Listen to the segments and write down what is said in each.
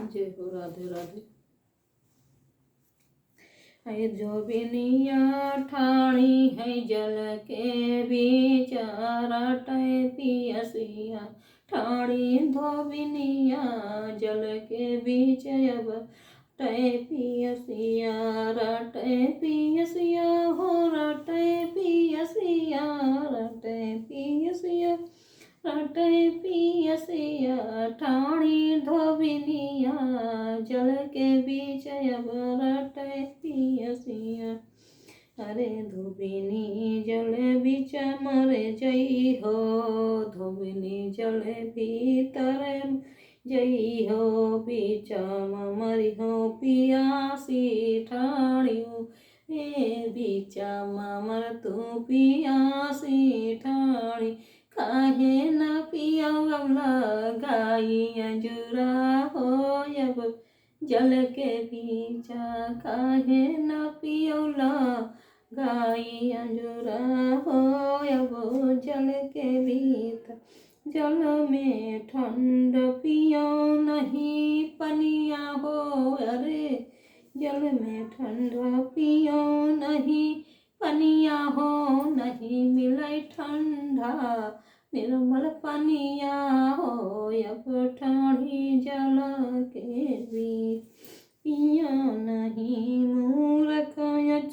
जय हो राधे राधे। है जोबिनिया ठाणी है जल के बीच राटे पियसिया ठाणी धोबिनिया जल के बीच अब रटे पियसिया रटे पियसिया हो रटे पियसिया रटे पियसिया रटे पियसिया ठाणी धोबिनिया जल के बीच अब रटे पियसिया। अरे धोबिनी जल बीच मरे जई हो धोबिनी जल भीतर जई हो बीच मरी हो पियासी ठाणियो ए बीच मर तू पियासी ठाणी काहे न पियवला गाई अंजुरा हो अब जल के बीचा काहे न पियवला गाई अंजुरा हो अब जल के बीच जल में ठंड पियो नहीं पनिया हो अरे जल में ठंड पियो नहीं पनिया हो नहीं मिले ठंडा निर्मल पनिया हो अब ठाणी जल के बीच पियो नहीं मूर्ख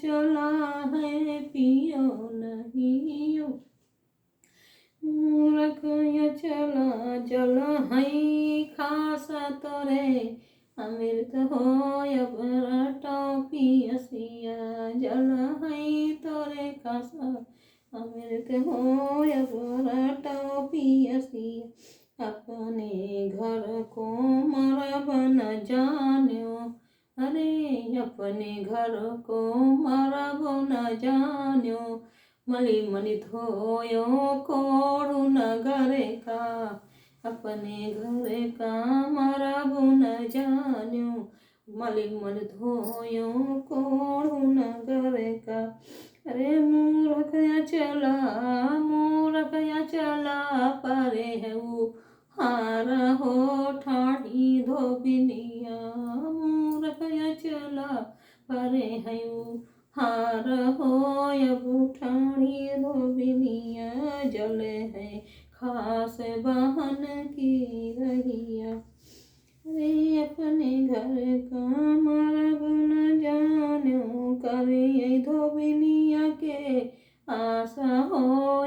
चला है पियो नहीं मूर्ख चला जल है खास तोरे अमृत हो अब रटो पियसिया जल है तोरे खास अमृत हो अब रटो पियसिया अपने घर को मरब न जान्यो अरे अपने घर को मरब न जान्यो मली मली धोयो कोड़ू नगर का अपने घर का मरब न जान्यो मली मल धोयो कोड़ू नगर का। अरे मूर्ख चला परे है वो हार हो ठाणी धोबिनिया मूर्ख चला परे है वो हार हो अब ठाणी धोबिनिया जल है खास बहन की रहिया। रे अपने घर का मरब न जान्यो करे धोबिनिया के आशा हो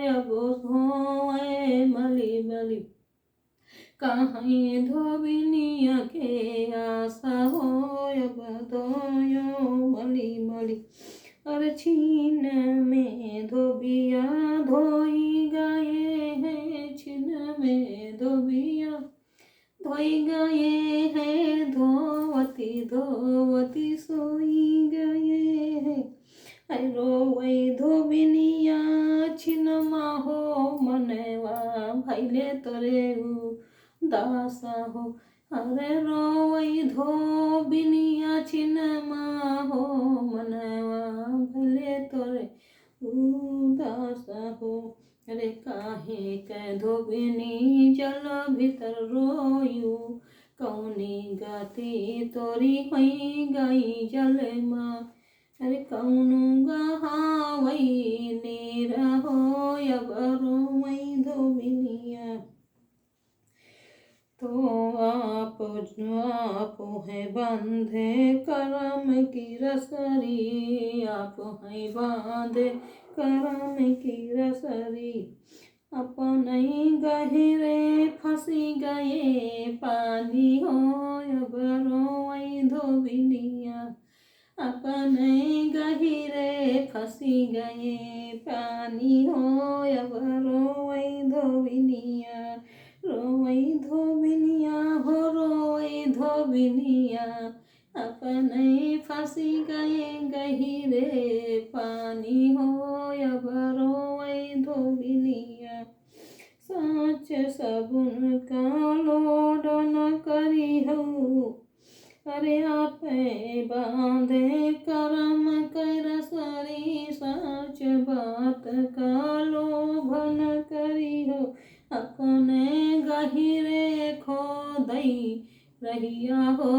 अब होए मली मली कहीं धोबिनिया के आशा हो अब धोयो मली मली और छीन में धोबिया धोई गए हैं छीन में धोबिया धोई गए हैं धोवती धोवती सोई गए हैं रोवई धोबिनिया छिनमा हो मनवा भैले तोरे दासा हो अरे रोवई धोबिनिया छिनमा हो मनवा भैले तोरे दासा हो। अरे काहे कै धोबिनी जल भीतर रोयू कौनी गाती तोरी हुई गई जल माँ अरे कौन गहावई नीर हो अब रोवई धोबिनिया तो आप है बांधे करम की रसरी आप है बांधे करम की रसरी अपने गहरे फंसी गए पानी हो अब रोई धोबिनिया अपने गहरे फंसी गए पानी हो अब रोई धोबिनिया रोई धोबिनिया हो रोई धोबिनिया अपने फंसी गए गहरे पानी हो अब रोई धोबिनिया साँच सबुन का लोड न करी हो अरे आप बांधे करम कर सरी साँच बात का लोभ न करी हो अपने गहिरे खो दई रहिया हो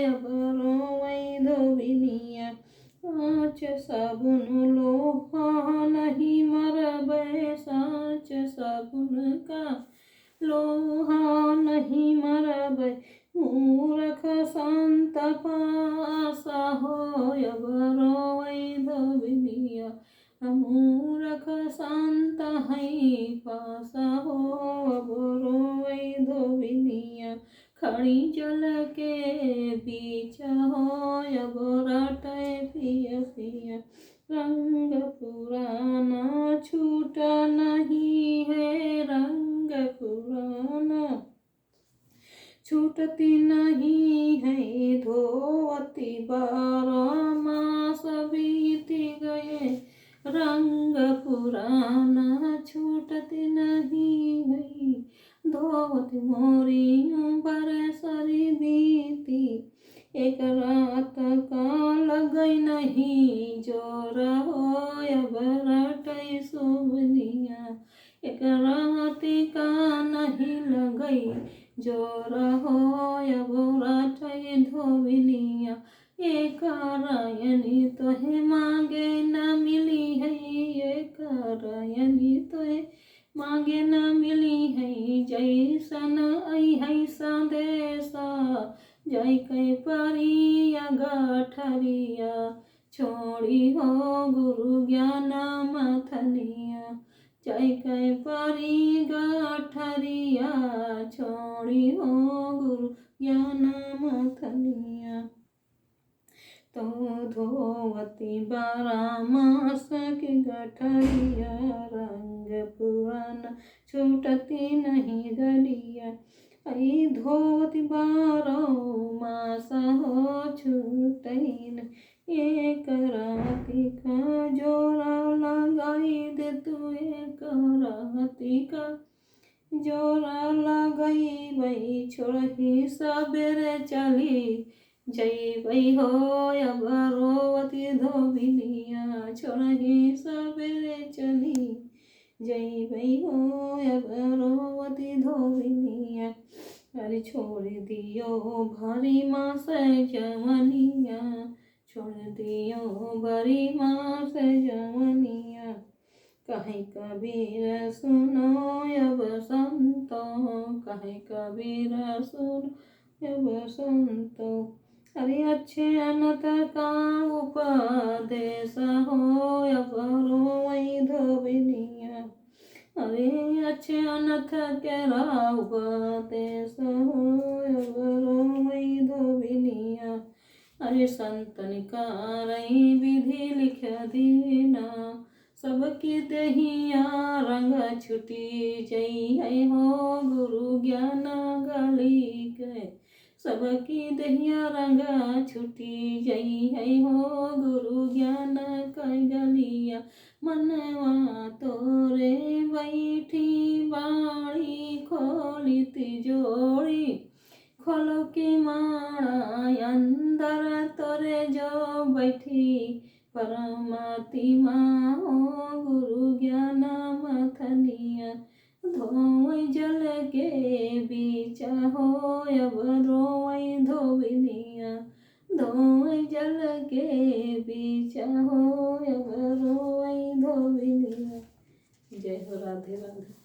अब रोवै धोबिनिया। साँच साबुन लोहा नहीं मरबै, साँच साबुन का लोहा नहीं मरबै। मूरख संत पासा हो अब रोवै धोबिनिया। मूरख संत है पासा हो अब रोवै धोबिनिया। खड़ी जल के बीच हो अब रटै पिया पिया। रंग पुराना छूटा नहीं है, रंग पुराना छूटती नहीं है। धोवती 12 मास बीत गए, रंग पुराना छूटती नहीं है। धोवती मोरी बरसरी बीती, एक रात का लगई नहीं जोर हो अब रटै सुबनिया। एक रात का नहीं लगई जोर हो अब रटै धोबिनिया। एक रायनी तोहे मांगे न मिली है, एक रायनी तोहे मांगे न मिली है। जैसन आई है संदेशा जय कै परिया गठरिया। छोड़ी हो गुरु ज्ञान मथनिया, जय कै परी गठरिया। छोड़ी हो गुरु ज्ञान मथनिया। तो धोवती 12 मास की गठरिया, रंग पुराना छूटती नहीं गलिया। आई धोवती 12 मास हो छूटै नहीं। एक राती का जोरा लगाई दे तू, एक राती का जोरा लगाई वही। छोड़ही सबेरे चली जइबै हो अब रोवती धोबिनिया। छोड़ही सबेरे चली जइबै हो अब रोवती धोबिनिया। अरे छोड़ दियो भरी मास जवनिया, छोड़ दियो भरी मास जवनिया। कहे कबीर सुनो अब संतो, कहे कबीर सुनो अब संतो। अरे अच्छे अनथ का उपदेश हो अब रोवै धोबिनिया। अरे अच्छे अनथ केरा उपदेश हो अब रोवै धोबिनिया। अरे संतन का रही विधि लिख दीना, सबकी दहिया रंग छुटी जई है हो गुरु ज्ञान गली के। सबकी दहिया रंग छुटी जई है हो गुरु ज्ञान कै गलिया। मनवा तोरे बैठी बाड़ी खोली तिजोरी, खोलो की माड़ा अंदर तोरे जो बैठी। परमात्मा हो गुरु ज्ञान मथनिया। धोवै जल के बीच हो अब रोवै धोबिनिया। धोवै जल के बीच हो अब रोवै धोबिनिया। जय हो, राधे राधे।